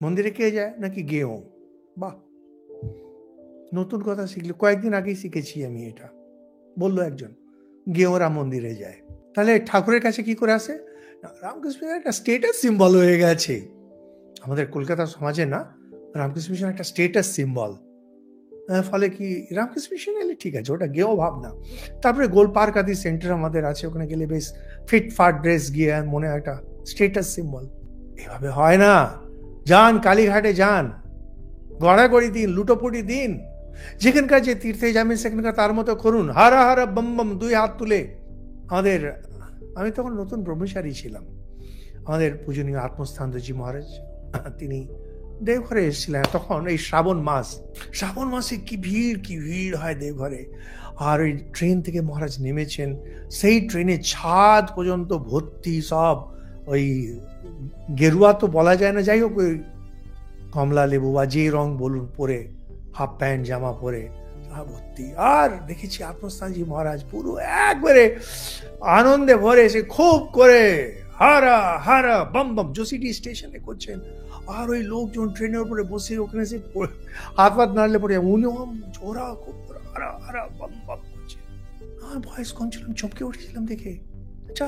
মন্দিরে কে যায় নাকি গেঁয়ো? বাহ, নতুন কথা শিখলে, কয়েকদিন আগেই শিখেছি আমি এটা। বললো একজন গেঁয়োরা মন্দিরে যায়। তাহলে ঠাকুরের কাছে কি করে আসে? রামকৃষ্ণ মিশন একটা স্টেটাস সিম্বল হয়ে গেছে আমাদের কলকাতা সমাজে, না? রামকৃষ্ণ মিশন একটা স্টেটাস সিম্বল। ফলে কি রামকৃষ্ণ মিশন এলে ঠিক আছে, ওটা গেঁয়ো ভাবনা। তারপরে গোল পার্ক আদি সেন্টার আমাদের আছে, ওখানে গেলে বেশ ফিটফাট ড্রেস গিয়ে মনে হয় একটা স্টেটাস সিম্বল। এভাবে হয় না। যান কালীঘাটে, যান, গড়াগড়ি দিন, লুটোপুটি দিন, যেখানকার যে তীর্থে যাবেন সেখানকার তার মতো করুন, হারা হারা বম বম, 2 হাত তুলে। আমাদের, আমি তখন নতুন ব্রহ্মচারী ছিলাম, আমাদের পূজনীয় আত্মস্থানজি মহারাজ তিনি দেওঘরে এসেছিলেন তখন। এই শ্রাবণ মাসে কি ভিড় হয় দেওঘরে। আর ওই ট্রেন থেকে মহারাজ নেমেছেন, সেই ট্রেনে ছাদ পর্যন্ত ভর্তি সব ওই গেরুয়া তো বলা যায় না, যাই হোক ওই কমলা লেবু বা যে রং বলুন পরে, হাফ প্যান্ট জামা পরে ভর্তি। আর দেখেছি আত্মস্থানজি মহারাজ পুরো একবারে আনন্দে ভরে এসে খুব করে হারা হারা বম বম জোসিডি স্টেশনে করছেন। আর ওই লোকজন ট্রেনের উপরে বসে ওখানে সে হাত পাত নাড়লে পড়ে উনিও জোরা খুব হারা হারা বম বম করছে। আমার ভয়েস কম ছিলাম, চমকে উঠেছিলাম দেখে। আচ্ছা,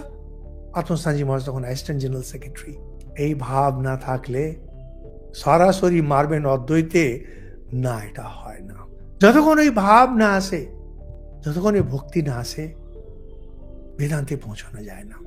আত্মস্থানজি মহারাজ তখন অ্যাসিস্ট্যান্ট জেনারেল সেক্রেটারি। এই ভাব না থাকলে সরাসরি মারবেন অদ্বৈতে, না, এটা হয় না। যতক্ষণ ওই ভাব না আসে, যতক্ষণ ওই ভক্তি না আসে, বেদান্তে পৌঁছানো যায় না।